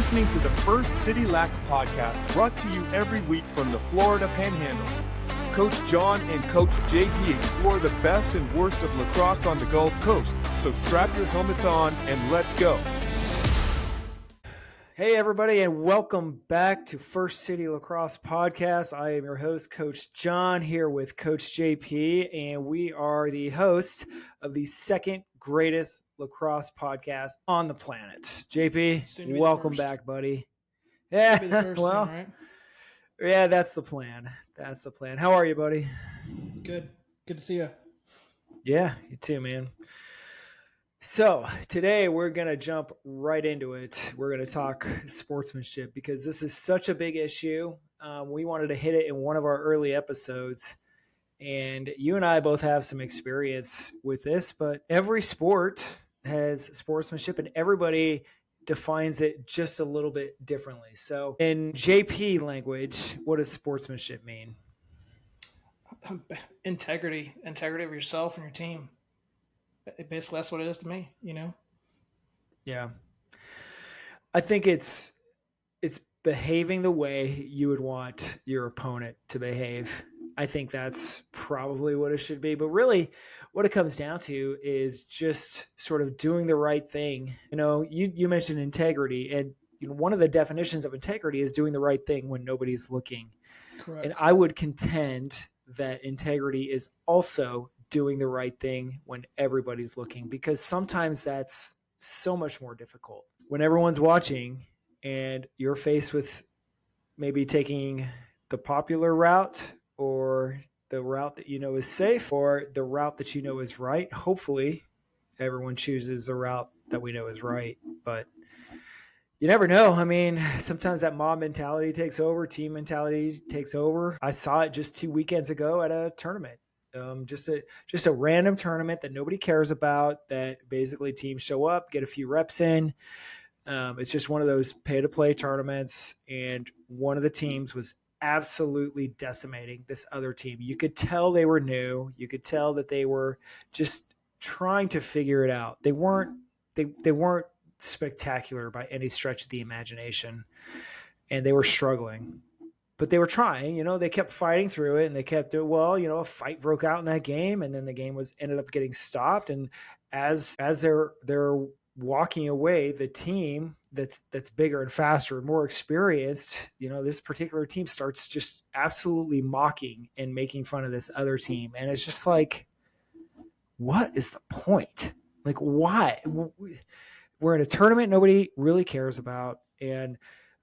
listening to the first City Lacrosse podcast, brought to you every week from the Florida Panhandle. Coach Jon and Coach JP explore the best and worst of lacrosse on the Gulf Coast. So strap your helmets on and let's go. Hey everybody, and welcome back to First City Lacrosse podcast. I am your host, Coach Jon, here with Coach JP, and we are the hosts of the second greatest lacrosse podcast on the planet. JP, welcome back, buddy. Yeah, well, soon, right? Yeah, that's the plan. That's the plan. How are you, buddy? Good. Good to see you. Yeah, you too, man. So today we're going to jump right into it. We're going to talk sportsmanship because this is such a big issue. We wanted to hit it in one of our early episodes, and you and I both have some experience with this, but every sport has sportsmanship and everybody defines it just a little bit differently. So in JP language, what does sportsmanship mean? Integrity of yourself and your team. Basically, that's what it is to me, you know? Yeah. I think it's behaving the way you would want your opponent to behave. I think that's probably what it should be. But really, what it comes down to is just sort of doing the right thing. You know, you mentioned integrity, and you know, one of the definitions of integrity is doing the right thing when nobody's looking. Correct. And I would contend that integrity is also doing the right thing when everybody's looking, because sometimes that's so much more difficult when everyone's watching and you're faced with maybe taking the popular route or the route that you know is safe or the route that you know is right. Hopefully everyone chooses the route that we know is right, but you never know. I mean, sometimes that mob mentality takes over, team mentality takes over. I saw it just 2 weekends ago at a tournament. Just a random tournament that nobody cares about, that basically teams show up, get a few reps in. It's just one of those pay-to-play tournaments, and one of the teams was absolutely decimating this other team. You could tell they were new. You could tell that they were just trying to figure it out. They weren't spectacular by any stretch of the imagination, and they were struggling. But they were trying, you know, they kept fighting through it, and they kept it. Well, you know, a fight broke out in that game, and then the game ended up getting stopped. And as they're walking away, the team that's bigger and faster and more experienced, you know, this particular team starts just absolutely mocking and making fun of this other team. And it's just like, what is the point? Like, why? We're in a tournament nobody really cares about, and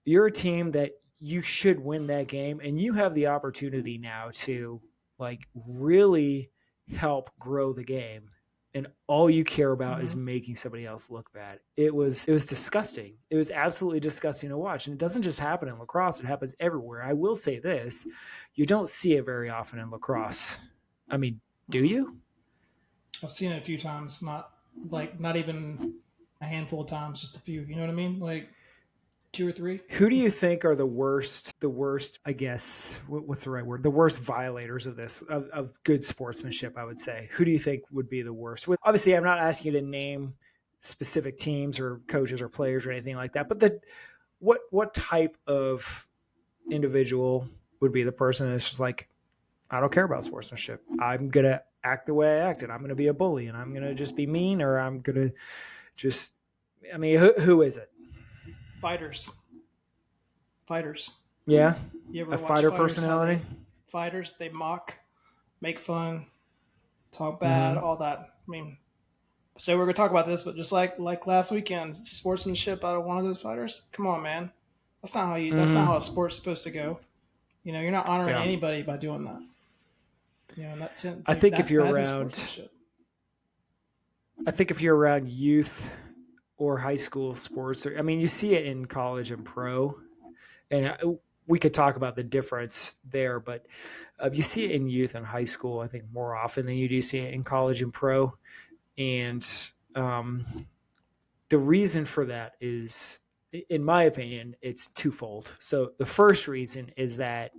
you're a team that you should win that game, and you have the opportunity now to like really help grow the game, and all you care about is making somebody else look bad. It was disgusting. It was absolutely disgusting to watch, and it doesn't just happen in lacrosse. It happens everywhere. I will say this, you don't see it very often in lacrosse. I mean, do you? I've seen it a few times, not even a handful of times, just a few, you know what I mean? Like 2 or 3. Who do you think are the worst, I guess, what's the right word? The worst violators of this, of good sportsmanship, I would say. Who do you think would be the worst? Obviously, I'm not asking you to name specific teams or coaches or players or anything like that, but what type of individual would be the person that's just like, I don't care about sportsmanship. I'm going to act the way I acted. I'm going to be a bully, and I'm going to just be mean, or I'm going to just, I mean, who is it? Fighters. Yeah. You ever a fighter personality? Fighters, they mock, make fun, talk bad, all that. I mean, so we're going to talk about this, but just like last weekend, sportsmanship out of one of those fighters. Come on, man. That's not how a sport's supposed to go. You know, you're not honoring anybody by doing that. You know, I think if you're around youth or high school sports, I mean, you see it in college and pro, and we could talk about the difference there, but you see it in youth and high school, I think, more often than you do see it in college and pro. And the reason for that is, in my opinion, it's twofold. So the first reason is that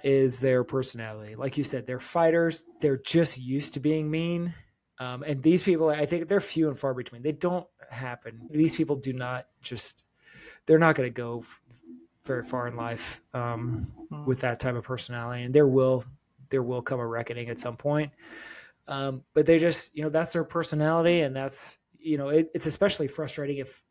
is their personality. Like you said, they're fighters. They're just used to being mean. And these people, I think they're few and far between. They don't happen. These people do not just, they're not going to go very far in life with that type of personality. And there will come a reckoning at some point. But they just, that's their personality. And that's, it's especially frustrating if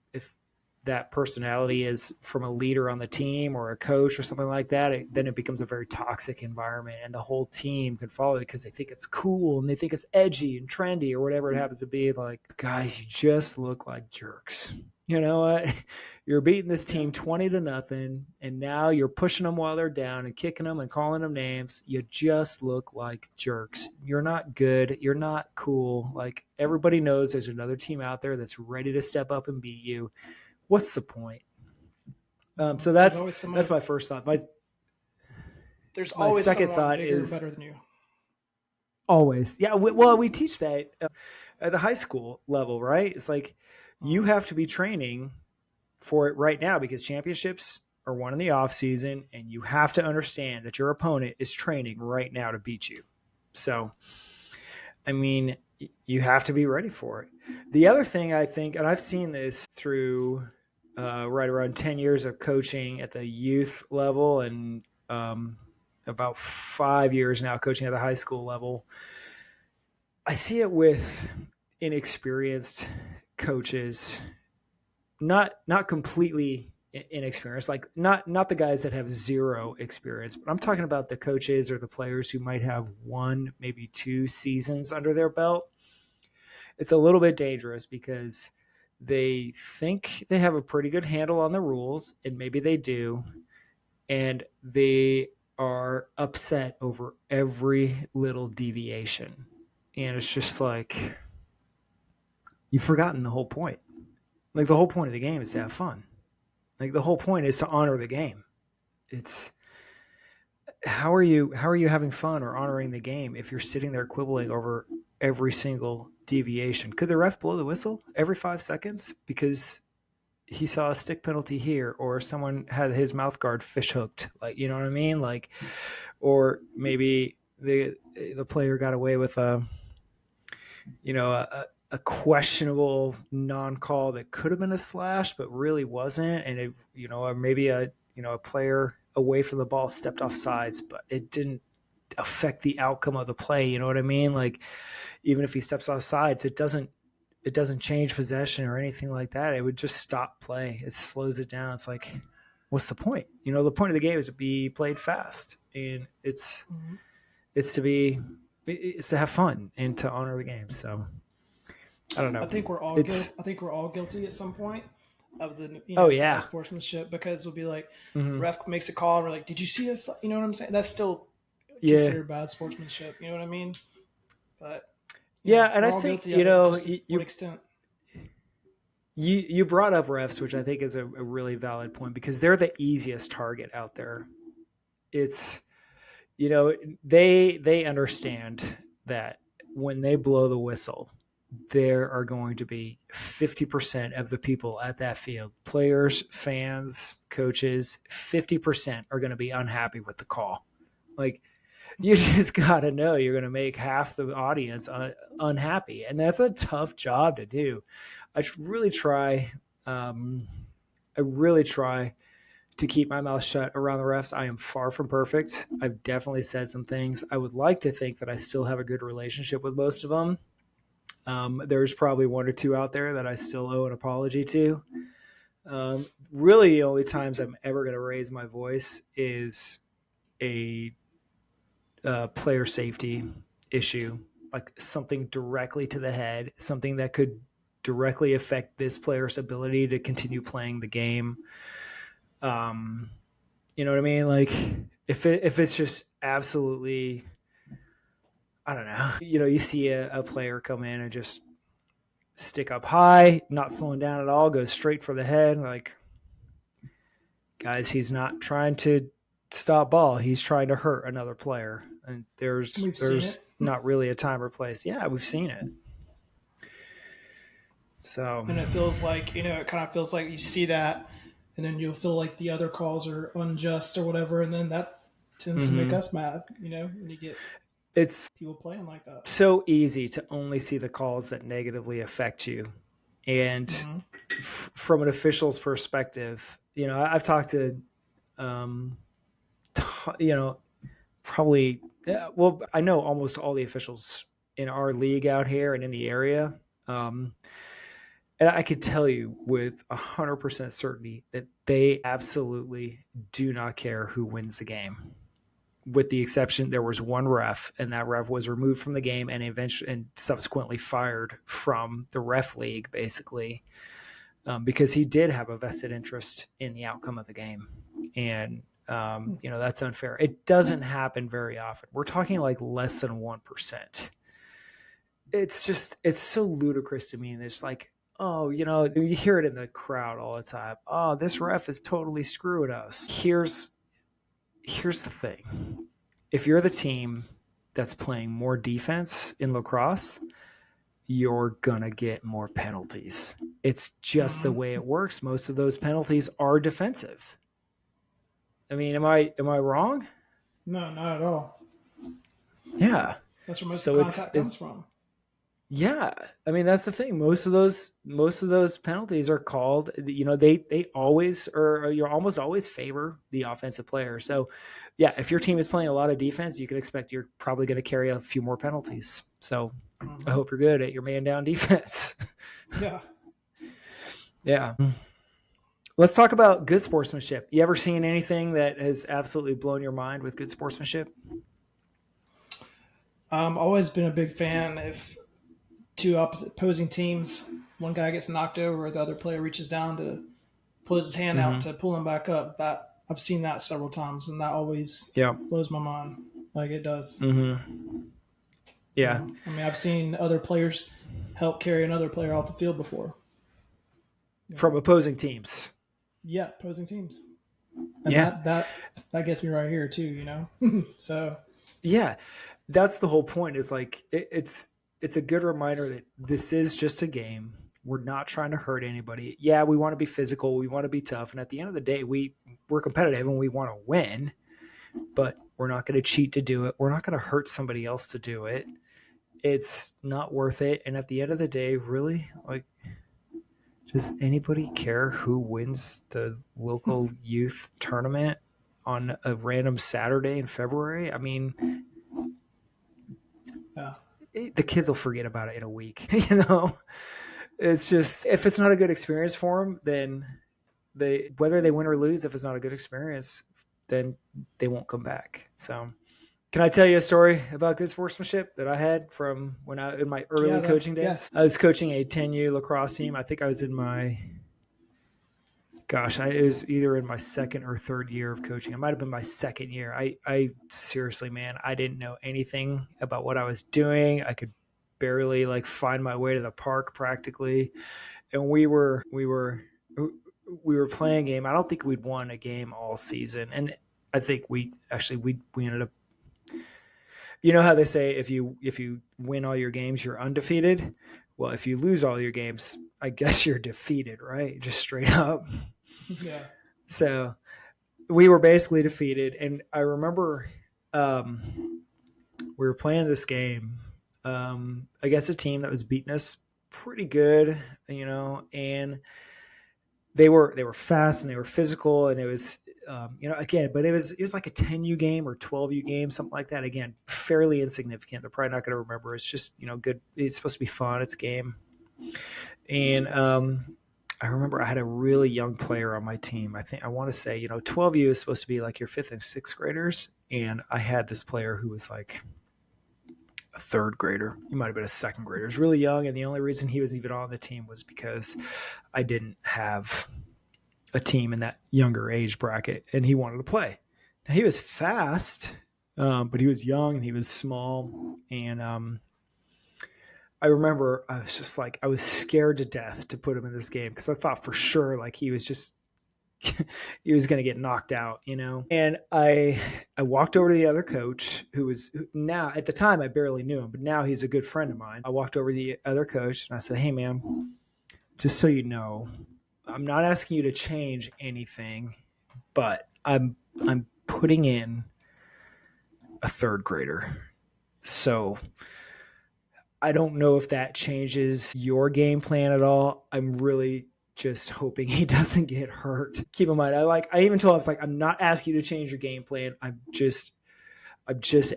that personality is from a leader on the team or a coach or something like that. Then it becomes a very toxic environment, and the whole team can follow it because they think it's cool and they think it's edgy and trendy or whatever it happens to be. Like, guys, you just look like jerks. You know what? You're beating this team 20-0, and now you're pushing them while they're down and kicking them and calling them names. You just look like jerks. You're not good. You're not cool. Like, everybody knows there's another team out there that's ready to step up and beat you. What's the point? So that's my first thought. There's my always second someone thought bigger is better than you. always. Yeah. We teach that at the high school level, right? It's like you have to be training for it right now because championships are won in the off season, and you have to understand that your opponent is training right now to beat you. So, I mean, you have to be ready for it. The other thing I think, and I've seen this through right around 10 years of coaching at the youth level and about 5 years now coaching at the high school level. I see it with inexperienced coaches, not completely inexperienced, like not the guys that have zero experience, but I'm talking about the coaches or the players who might have 1, maybe 2 seasons under their belt. It's a little bit dangerous because they think they have a pretty good handle on the rules, and maybe they do, and they are upset over every little deviation. And it's just like, you've forgotten the whole point. Like, the whole point of the game is to have fun. Like, the whole point is to honor the game. It's how are you having fun or honoring the game if you're sitting there quibbling over every single deviation? Could the ref blow the whistle every 5 seconds because he saw a stick penalty here, or someone had his mouth guard fish hooked? Like, you know what I mean? Like, or maybe the player got away with a questionable non-call that could have been a slash but really wasn't, and it, or maybe a player away from the ball stepped off sides, but it didn't affect the outcome of the play. You know what I mean? Like, even if he steps off sides, it doesn't change possession or anything like that. It would just stop play. It slows it down. It's like, what's the point? The point of the game is to be played fast, and it's to have fun and to honor the game. So I don't know. I think we're all guilty at some point of the bad sportsmanship, because we'll be like, ref makes a call and we're like, did you see this? You know what I'm saying? That's still considered bad sportsmanship. You know what I mean? But and I think to what extent. You brought up refs, which I think is a really valid point, because they're the easiest target out there. It's they understand that when they blow the whistle, there are going to be 50% of the people at that field, players, fans, coaches, 50% are going to be unhappy with the call. Like, you just got to know you're going to make half the audience unhappy. And that's a tough job to do. I really try to keep my mouth shut around the refs. I am far from perfect. I've definitely said some things. I would like to think that I still have a good relationship with most of them. There's probably 1 or 2 out there that I still owe an apology to. Really, the only times I'm ever going to raise my voice is a player safety issue, like something directly to the head, something that could directly affect this player's ability to continue playing the game. You know what I mean? Like, if it's just absolutely, I don't know, you see a player come in and just stick up high, not slowing down at all, goes straight for the head. Like, guys, he's not trying to stop ball. He's trying to hurt another player. And there's not really a time or place. Yeah, we've seen it. So, and it feels like, it kind of feels like you see that, and then you'll feel like the other calls are unjust or whatever, and then that tends to make us mad, and you get It's people playing like that. so easy to only see the calls that negatively affect you. And from an official's perspective, I've talked to, probably, I know almost all the officials in our league out here and in the area. And I could tell you with 100% certainty that they absolutely do not care who wins the game. With the exception, there was one ref, and that ref was removed from the game and subsequently fired from the ref league, basically, because he did have a vested interest in the outcome of the game. And, that's unfair. It doesn't happen very often. We're talking like less than 1%. It's so ludicrous to me. And it's like, oh, you hear it in the crowd all the time. Oh, this ref is totally screwing us. Here's the thing. If you're the team that's playing more defense in lacrosse, you're going to get more penalties. It's just the way it works. Most of those penalties are defensive. I mean, am I wrong? No, not at all. Yeah. That's where most of the contact comes from. Yeah. I mean, that's the thing. Most of those penalties are called, they always, or you almost always favor the offensive player. So yeah, if your team is playing a lot of defense, you can expect you're probably going to carry a few more penalties. So I hope you're good at your man down defense. Yeah. Yeah. Let's talk about good sportsmanship. You ever seen anything that has absolutely blown your mind with good sportsmanship? Always been a big fan if two opposing teams, one guy gets knocked over, the other player reaches down to pull his hand out to pull him back up. That I've seen that several times, and that always blows my mind. Like it does. Yeah. I mean, I've seen other players help carry another player off the field before. From opposing teams. Yeah, opposing teams. And that gets me right here too, So yeah, that's the whole point. Is like it's a good reminder that this is just a game. We're not trying to hurt anybody. Yeah, we want to be physical. We want to be tough. And at the end of the day, we're competitive and we want to win, but we're not going to cheat to do it. We're not going to hurt somebody else to do it. It's not worth it. And at the end of the day, really, like, does anybody care who wins the local youth tournament on a random Saturday in February? I mean, the kids will forget about it in a week. It's just, if it's not a good experience for them, then whether they win or lose, if it's not a good experience, then they won't come back. So can I tell you a story about good sportsmanship that I had from when in my early coaching days? Yes. I was coaching a 10U lacrosse team. I think I was in it was either in my second or third year of coaching. It might have been my second year. I seriously, man, I didn't know anything about what I was doing. I could barely find my way to the park practically. And we were playing a game. I don't think we'd won a game all season. And I think we ended up, you know how they say if you win all your games, you're undefeated. Well, if you lose all your games, I guess you're defeated, right? Just straight up. Yeah. So we were basically defeated. And I remember we were playing this game against a team that was beating us pretty good, and they were fast and they were physical, and it was, again, but it was like a 10U game or 12U game, something like that. Again, fairly insignificant. They're probably not going to remember. It's just, good. It's supposed to be fun. It's a game. And I remember I had a really young player on my team. I want to say, 12U is supposed to be like your fifth and sixth graders. And I had this player who was like a third grader. He might've been a second grader. He was really young. And the only reason he was even on the team was because I didn't have a team in that younger age bracket, and he wanted to play. Now, he was fast, but he was young and he was small. And I remember I was just like, I was scared to death to put him in this game because I thought for sure he was just he was going to get knocked out, And I walked over to the other coach who now, at the time I barely knew him, but now he's a good friend of mine. I walked over to the other coach and I said, "Hey man, just so you know, I'm not asking you to change anything, but I'm putting in a third grader. So I don't know if that changes your game plan at all. I'm really just hoping he doesn't get hurt. Keep in mind, I even told him, I was like, I'm not asking you to change your game plan. I'm just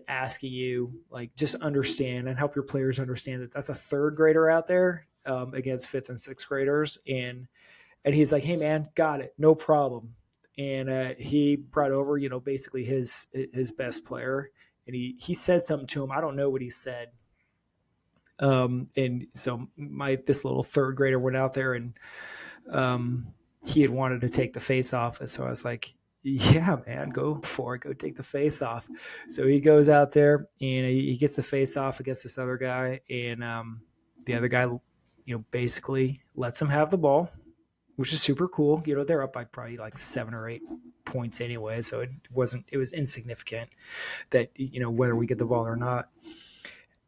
asking you, like, just understand and help your players understand that that's a third grader out there against fifth and sixth graders. And he's like, hey man, got it. No problem. And he brought over, basically his best player, and he said something to him. I don't know what he said. And so this little third grader went out there, and he had wanted to take the face off. And so I was like, yeah, man, go for it. Go take the face off. So he goes out there and he gets the face off against this other guy. And the other guy, basically lets him have the ball, which is super cool. They're up by probably like 7 or 8 points anyway. So it was insignificant that, whether we get the ball or not.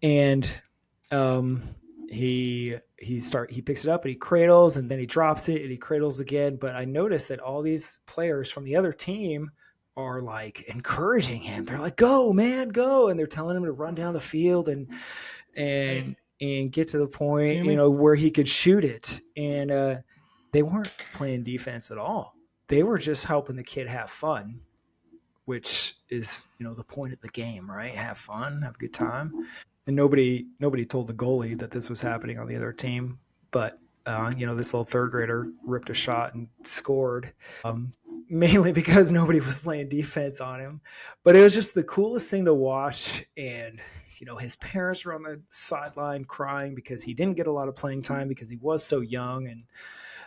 And he picks it up and he cradles, and then he drops it and he cradles again. But I noticed that all these players from the other team are like encouraging him. They're like, go man, go. And they're telling him to run down the field and get to the point, where he could shoot it. And they weren't playing defense at all. They were just helping the kid have fun, which is, the point of the game, right? Have fun, have a good time. And nobody told the goalie that this was happening on the other team. But, this little third grader ripped a shot and scored, mainly because nobody was playing defense on him. But it was just the coolest thing to watch. And, his parents were on the sideline crying because he didn't get a lot of playing time because he was so young.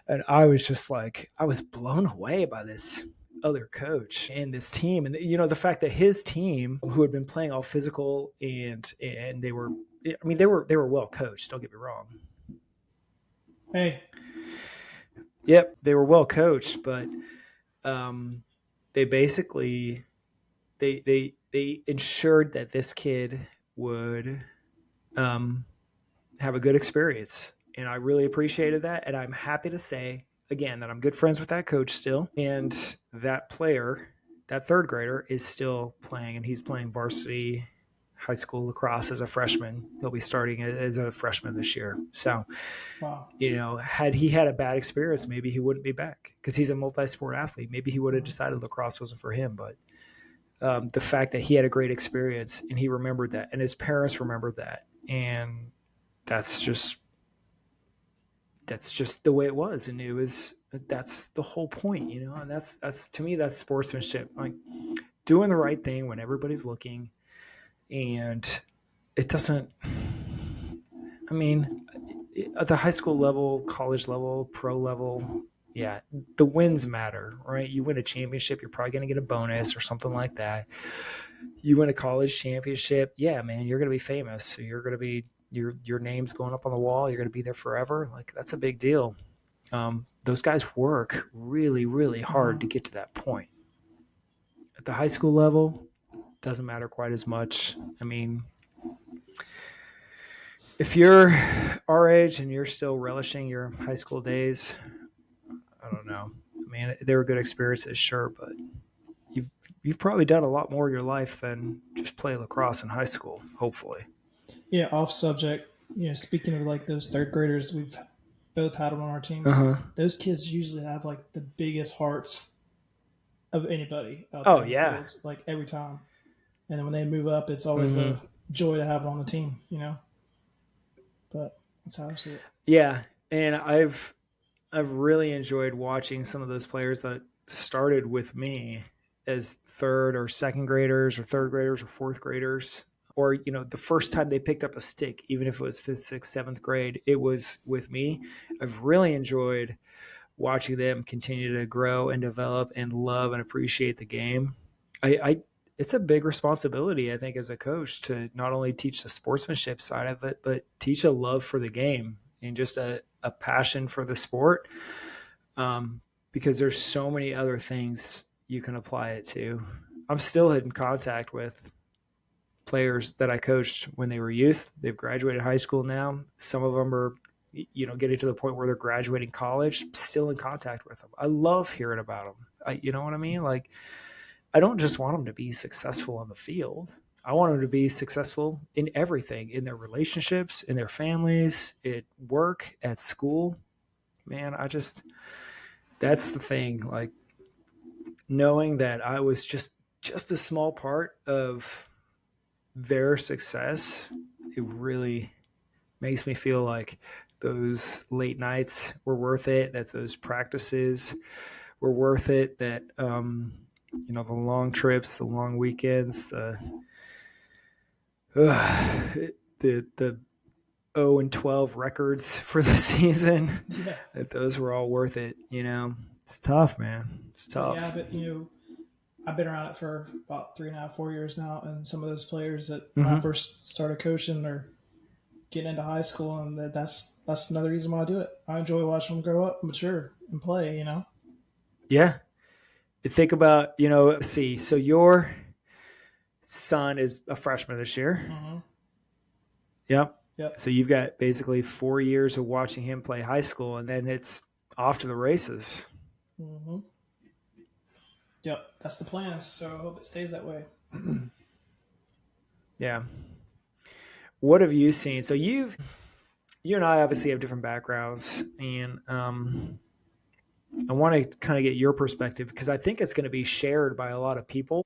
And I was just like, I was blown away by this other coach and this team. And, the fact that his team, who had been playing all physical and they were well coached. Don't get me wrong. Hey. Yep. They were well coached, but they basically, they ensured that this kid would have a good experience. And I really appreciated that. And I'm happy to say, again, that I'm good friends with that coach still. And that player, that third grader, is still playing, and he's playing varsity high school lacrosse as a freshman. He'll be starting as a freshman this year. So, wow. Had he had a bad experience, maybe he wouldn't be back because he's a multi-sport athlete. Maybe he would have decided lacrosse wasn't for him. But the fact that he had a great experience and he remembered that, and his parents remembered that, and that's just the way it was. And that's the whole point, and that's to me, that's sportsmanship, like doing the right thing when everybody's looking. And it doesn't, at the high school level, college level, pro level, yeah, the wins matter, right? You win a championship, you're probably going to get a bonus or something like that. You win a college championship, yeah, man, you're going to be famous. So you're going to be, your name's going up on the wall. You're going to be there forever. Like, that's a big deal. Those guys work really, really hard to get to that point. At the high school level, doesn't matter quite as much. If you're our age and you're still relishing your high school days, I don't know. They were good experiences, sure, but you've probably done a lot more of your life than just play lacrosse in high school, hopefully. Yeah, off subject. Speaking of like those third graders, we've both had them on our teams. Those kids usually have like the biggest hearts of anybody out there. Oh yeah, fields, like every time. And then when they move up, it's always a joy to have them on the team. But that's how I see it. Yeah, and I've really enjoyed watching some of those players that started with me as third or second graders or third graders or fourth graders. Or, the first time they picked up a stick, even if it was 5th, 6th, 7th grade, it was with me. I've really enjoyed watching them continue to grow and develop and love and appreciate the game. It's a big responsibility, I think, as a coach, to not only teach the sportsmanship side of it, but teach a love for the game and just a passion for the sport. Because there's so many other things you can apply it to. I'm still in contact with players that I coached when they were youth. They've graduated high school now. Some of them are, getting to the point where they're graduating college, still in contact with them. I love hearing about them. You know what I mean? Like, I don't just want them to be successful on the field. I want them to be successful in everything, in their relationships, in their families, at work, at school. Man, that's the thing. Like, knowing that I was just a small part of their success, it really makes me feel like those late nights were worth it, that those practices were worth it, that the long trips, the long weekends, the 0-12 records for the season, that those were all worth it. It's tough, man. It's tough. Yeah, but I've been around it for about 3.5, 4 years now, and some of those players that Mm-hmm. when I first started coaching are getting into high school, and that's another reason why I do it. I enjoy watching them grow up, mature, and play. Yeah. Think about, see, so your son is a freshman this year. Mm-hmm. Yep. Yep. So you've got basically 4 years of watching him play high school, and then it's off to the races. Mm-hmm. Yep, that's the plan. So I hope it stays that way. Yeah. What have you seen? So you and I obviously have different backgrounds, and I want to kind of get your perspective, because I think it's going to be shared by a lot of people.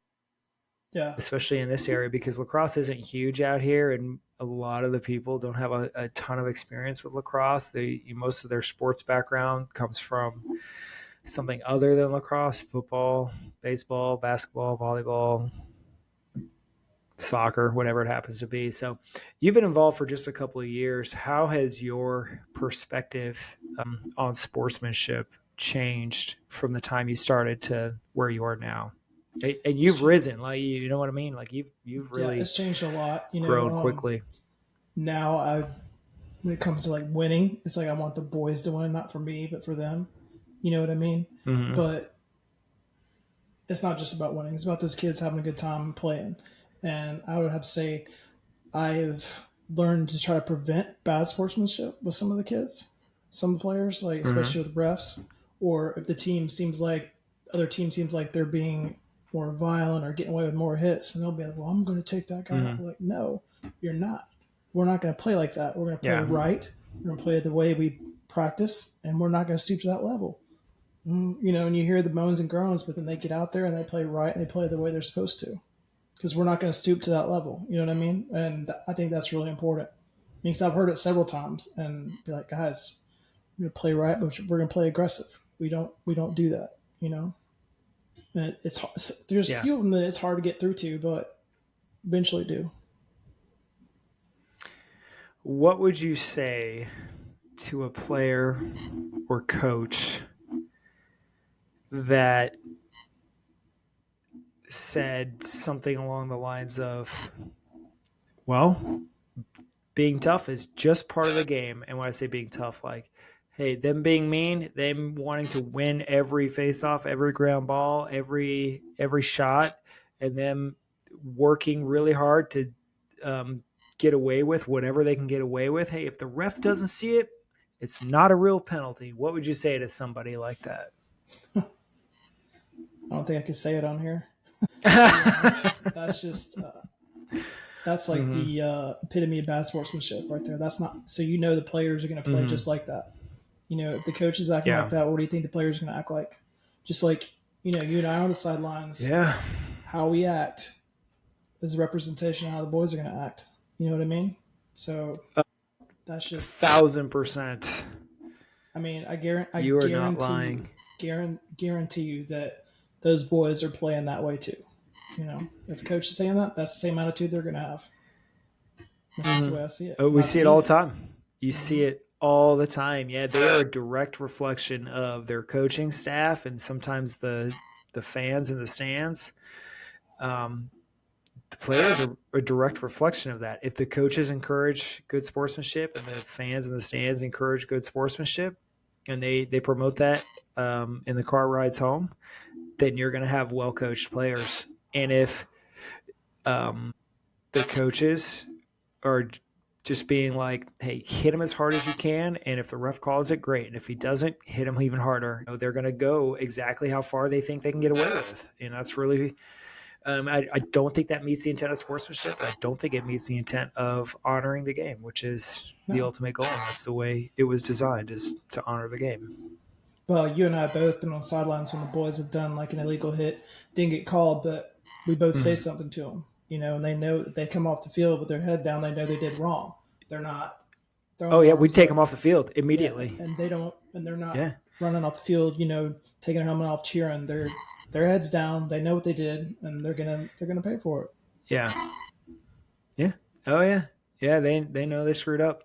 Yeah. Especially in this area, because lacrosse isn't huge out here, and a lot of the people don't have a ton of experience with lacrosse. Most of their sports background comes from something other than lacrosse: football, baseball, basketball, volleyball, soccer, whatever it happens to be. So you've been involved for just a couple of years. How has your perspective on sportsmanship changed from the time you started to where you are now? And you've risen, like, you know what I mean? Like, you've really it's changed a lot. grown quickly. Now when it comes to like winning, it's like I want the boys to win, not for me, but for them. You know what I mean? Mm-hmm. But it's not just about winning. It's about those kids having a good time playing. And I would have to say I've learned to try to prevent bad sportsmanship with some of the kids, some players, like especially with refs, or if the other team seems like they're being more violent or getting away with more hits, and they'll be like, well, I'm going to take that guy out. Like, no, you're not. We're not going to play like that. We're going to play right. We're going to play the way we practice, and we're not going to stoop to that level. And you hear the moans and groans, but then they get out there and they play right and they play the way they're supposed to, because we're not going to stoop to that level. You know what I mean? And I think that's really important, because I've heard it several times and be like, guys, we're going to play right, but we're going to play aggressive. We don't do that, And there's a few of them that it's hard to get through to, but eventually do. What would you say to a player or coach that said something along the lines of, well, being tough is just part of the game? And when I say being tough, like, hey, them being mean, them wanting to win every face-off, every ground ball, every shot, and them working really hard to get away with whatever they can get away with. Hey, if the ref doesn't see it, it's not a real penalty. What would you say to somebody like that? I don't think I can say it on here. That's just that's like the epitome of bad sportsmanship right there. That's not, so the players are going to play just like that. If the coach is acting like that, what do you think the players are going to act like? Just like, you and I on the sidelines. Yeah. How we act is a representation of how the boys are going to act. You know what I mean? So that's just 1,000%. I mean, I guarantee you are not lying. Guarantee you that those boys are playing that way too. If the coach is saying that, that's the same attitude they're going to have. That's just the way I see it. We see it all the time. You see it all the time. Yeah, they are a direct reflection of their coaching staff and sometimes the fans in the stands. The players are a direct reflection of that. If the coaches encourage good sportsmanship and the fans in the stands encourage good sportsmanship, and they promote that in the car rides home, then you're going to have well-coached players. And if the coaches are just being like, hey, hit him as hard as you can, and if the ref calls it, great. And if he doesn't, hit him even harder. They're going to go exactly how far they think they can get away with. And that's really I don't think that meets the intent of sportsmanship. I don't think it meets the intent of honoring the game, which is the ultimate goal. And that's the way it was designed, is to honor the game. Well, you and I have both been on sidelines when the boys have done like an illegal hit, didn't get called, but we both say something to them, and they know that they come off the field with their head down. They know they did wrong. They're not. Oh yeah, we take them off the field immediately, and they're not running off the field, taking their helmet off, cheering. Their heads down. They know what they did, and they're gonna pay for it. Yeah. Oh yeah. Yeah. They know they screwed up.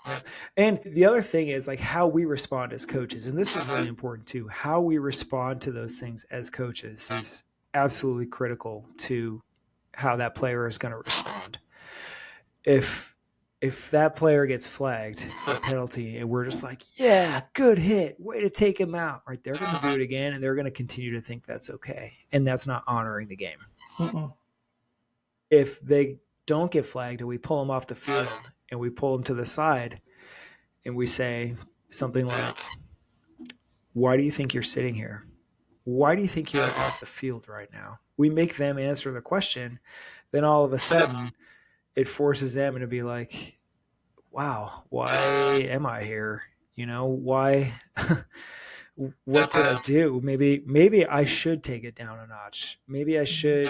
Yeah. And the other thing is like how we respond as coaches, and this is really important too. How we respond to those things as coaches is absolutely critical to how that player is going to respond. If that player gets flagged for a penalty and we're just like, yeah, good hit, way to take him out, right? They're going to do it again, and they're going to continue to think that's okay, and that's not honoring the game. If they don't get flagged and we pull them off the field and we pull them to the side and we say something like, why do you think you're sitting here? Why do you think you're off the field right now? We make them answer the question. Then all of a sudden it forces them to be like, wow, why am I here? Why, what did I do? Maybe I should take it down a notch. Maybe I should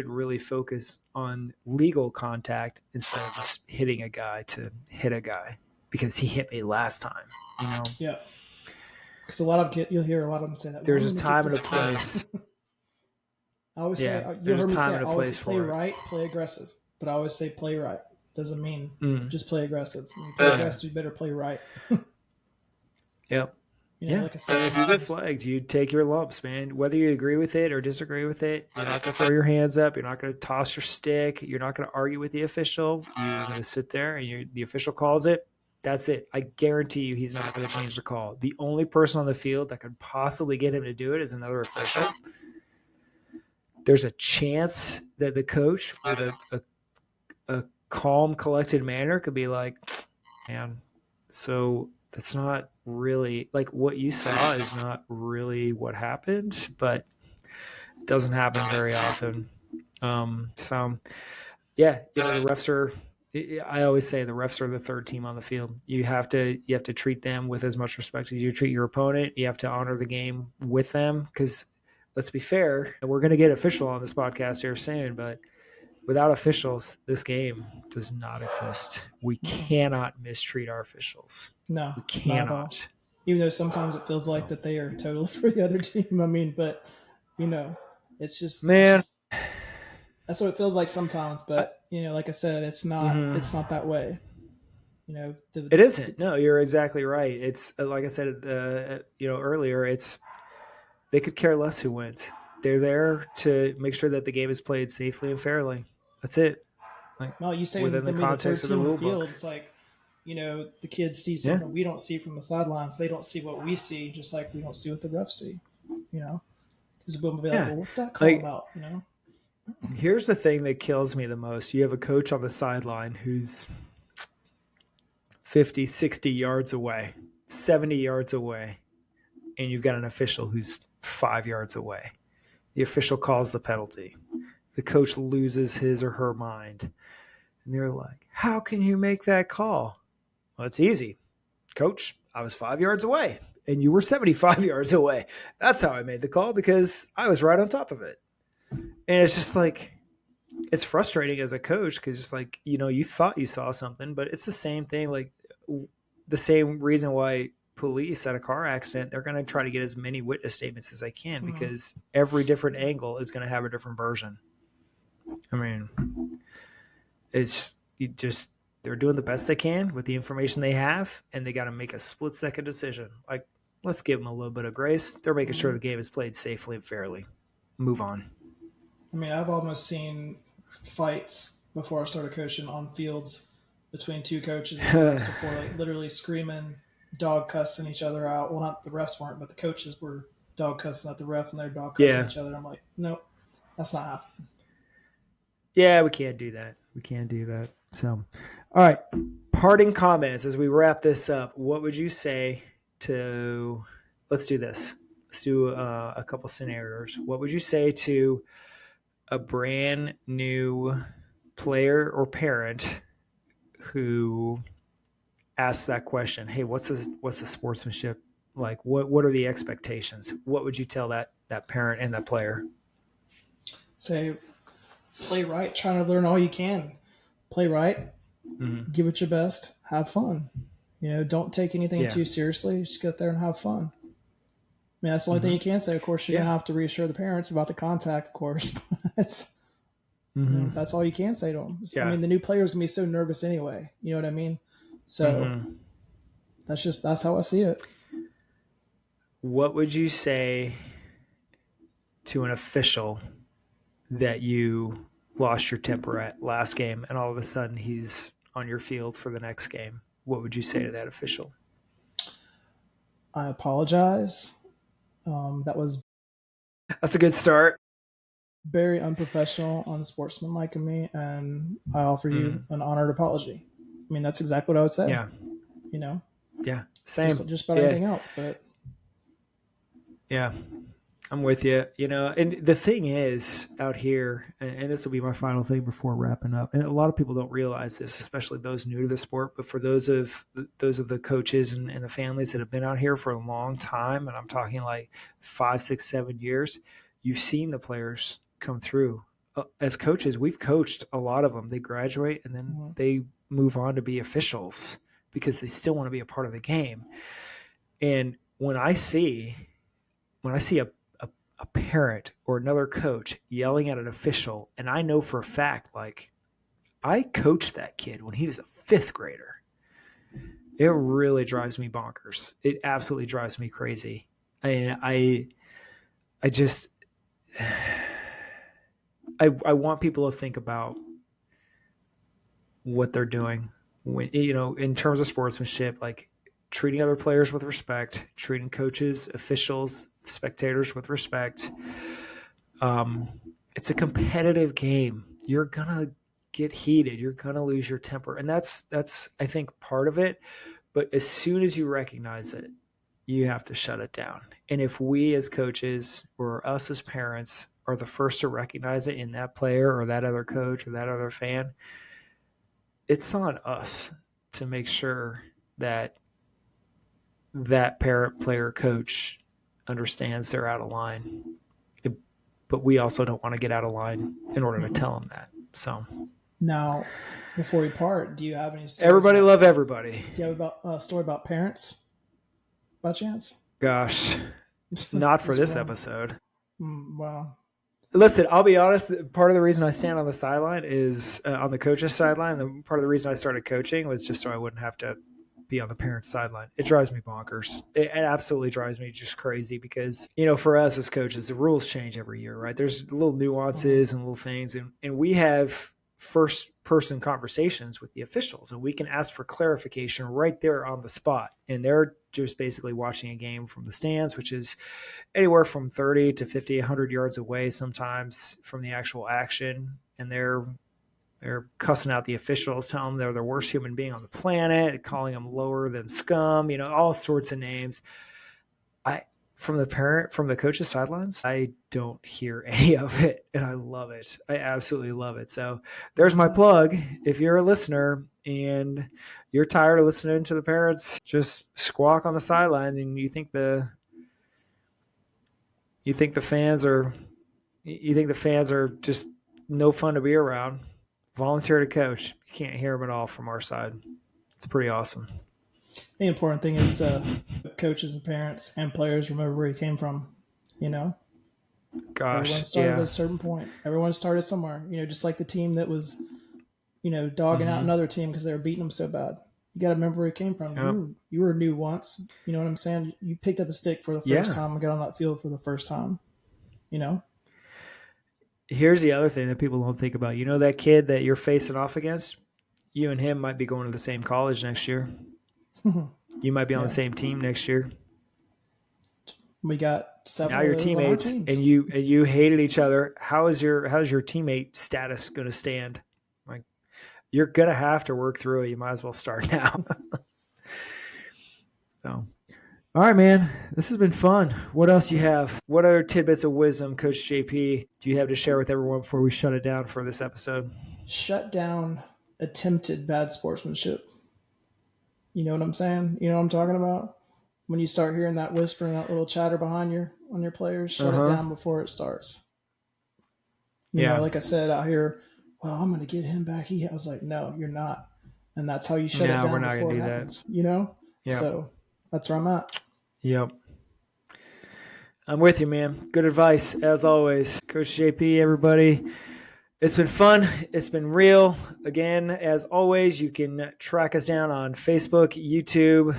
really focus on legal contact instead of just hitting a guy to hit a guy because he hit me last time, Yeah. Because you'll hear a lot of them say that. There's a time and a place. I always say, you'll hear me say, I always play right, play aggressive. But I always say play right. Doesn't mean just play aggressive. When you play aggressive, you better play right. Yep. Like I said, if you get flagged, you take your lumps, man. Whether you agree with it or disagree with it, you're not going to throw your hands up. You're not going to toss your stick. You're not going to argue with the official. You're going to sit there and the official calls it. That's it. I guarantee you he's not going to change the call. The only person on the field that could possibly get him to do it is another official. There's a chance that the coach with a calm, collected manner could be like, man, so that's not really like what you saw is not really what happened, but it doesn't happen very often. The refs are, I always say the refs are the third team on the field. You have to treat them with as much respect as you treat your opponent. You have to honor the game with them because let's be fair, and we're going to get official on this podcast here soon, but without officials, this game does not exist. We cannot mistreat our officials. No, we cannot. Even though sometimes it feels like that they are totally for the other team. I mean, but it's just man. That's what it feels like sometimes. But like I said, it's not. It's not that way. It isn't. No, you're exactly right. It's like I said, earlier. It's they could care less who wins. They're there to make sure that the game is played safely and fairly. That's it. Well, you say within the context of the rule book, it's like the kids see something we don't see from the sidelines. They don't see what we see, just like we don't see what the refs see. Because we'll be like, well, what's that call about? Here's the thing that kills me the most. You have a coach on the sideline who's 50, 60 yards away, 70 yards away, and you've got an official who's 5 yards away. The official calls the penalty. The coach loses his or her mind. And they're like, how can you make that call? Well, it's easy. Coach, I was 5 yards away, and you were 75 yards away. That's how I made the call because I was right on top of it. And it's just like, it's frustrating as a coach because it's like, you thought you saw something, but it's the same thing. Like the same reason why police at a car accident, they're going to try to get as many witness statements as they can because every different angle is going to have a different version. I mean, they're doing the best they can with the information they have, and they got to make a split-second decision. Like, let's give them a little bit of grace. They're making sure the game is played safely and fairly. Move on. I mean, I've almost seen fights before I started coaching on fields between two coaches before, like literally screaming, dog cussing each other out. Well, not the refs weren't, but the coaches were dog cussing at the ref and they're dog cussing each other. I'm like, nope, that's not happening. Yeah, we can't do that. We can't do that. So, all right. Parting comments as we wrap this up. What would you say let's do this. Let's do a couple scenarios. What would you say to a brand new player or parent who asks that question, hey, what's the sportsmanship like? What are the expectations? What would you tell that parent and that player? Say, play right, trying to learn all you can. Play right, give it your best, have fun. Don't take anything too seriously. Just get there and have fun. I mean, that's the only thing you can say. Of course, you're going to have to reassure the parents about the contact, of course. But that's all you can say to them. Yeah. I mean, the new player's going to be so nervous anyway. You know what I mean? So that's how I see it. What would you say to an official that you lost your temper at last game and all of a sudden he's on your field for the next game? What would you say to that official? I apologize. That's a good start. Very unprofessional, unsportsmanlike of me, and I offer you an honored apology. I mean, that's exactly what I would say. Yeah. Yeah. Same. Just about anything else, but yeah, I'm with you. And the thing is out here, and this will be my final thing before wrapping up. And a lot of people don't realize this, especially those new to the sport. But for those of the coaches and the families that have been out here for a long time, and I'm talking like 5, 6, 7 years, you've seen the players come through. As coaches, we've coached a lot of them. They graduate and then they move on to be officials because they still want to be a part of the game. And when I see a parent or another coach yelling at an official, and I know for a fact, like, I coached that kid when he was a 5th grader. It really drives me bonkers. It absolutely drives me crazy. I just I want people to think about what they're doing when, in terms of sportsmanship, like treating other players with respect, treating coaches, officials, spectators with respect. It's a competitive game. You're going to get heated. You're going to lose your temper. And that's, I think, part of it. But as soon as you recognize it, you have to shut it down. And if we as coaches or us as parents are the first to recognize it in that player or that other coach or that other fan, it's on us to make sure that parent, player, coach understands they're out of line. But we also don't want to get out of line in order to tell them that. So now, before we part, do you have any stories? Everybody love everybody. Do you have a story about parents by chance? Gosh, not for this episode. Wow. Listen, I'll be honest. Part of the reason I stand on the sideline is on the coach's sideline. And part of the reason I started coaching was just so I wouldn't have to be on the parent's sideline. It drives me bonkers. It absolutely drives me just crazy because, for us as coaches, the rules change every year, right? There's little nuances and little things. And we have first person conversations with the officials and we can ask for clarification right there on the spot. And they're just basically watching a game from the stands, which is anywhere from 30 to 50, 100 yards away sometimes from the actual action. And they're cussing out the officials, telling them they're the worst human being on the planet, calling them lower than scum, all sorts of names. From the coach's sidelines, I don't hear any of it, and I love it. I absolutely love it. So there's my plug. If you're a listener and you're tired of listening to the parents just squawk on the sideline, and you think the fans are just no fun to be around, volunteer to coach. You can't hear them at all from our side. It's pretty awesome. The important thing is coaches and parents and players remember where you came from, Gosh, everyone started at a certain point. Everyone started somewhere, just like the team that was, dogging out another team because they were beating them so bad. You got to remember where you came from. Yep. You were new once. You know what I'm saying? You picked up a stick for the first time and got on that field for the first time, Here's the other thing that people don't think about. That kid that you're facing off against, you and him might be going to the same college next year. You might be on the same team next year. We got 7 now you're teammates and you hated each other. How's your teammate status going to stand? Like, you're going to have to work through it. You might as well start now. So All right, man. This has been fun. What else do you have? What other tidbits of wisdom, Coach JP, do you have to share with everyone before we shut it down for this episode? Shut down attempted bad sportsmanship. You know what I'm saying? You know what I'm talking about? When you start hearing that whisper and that little chatter behind on your players, shut it down before it starts. You know, like I said out here, well, I'm going to get him back. I was like, no, you're not. And that's how you shut it down we're not before gonna it do happens. that. You know? Yeah. So that's where I'm at. Yep. I'm with you, man. Good advice, as always. Coach JP, everybody. It's been fun. It's been real. Again, as always, you can track us down on Facebook, YouTube,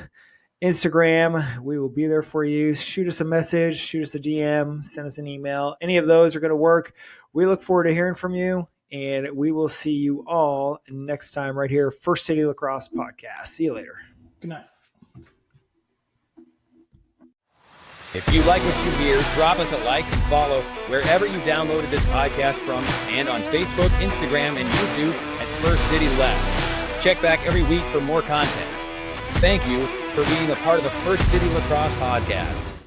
Instagram. We will be there for you. Shoot us a message, shoot us a DM, send us an email. Any of those are going to work. We look forward to hearing from you, and we will see you all next time right here, First City Lacrosse Podcast. See you later. Good night. If you like what you hear, drop us a like and follow wherever you downloaded this podcast from, and on Facebook, Instagram, and YouTube at First City Labs. Check back every week for more content. Thank you for being a part of the First City Lacrosse Podcast.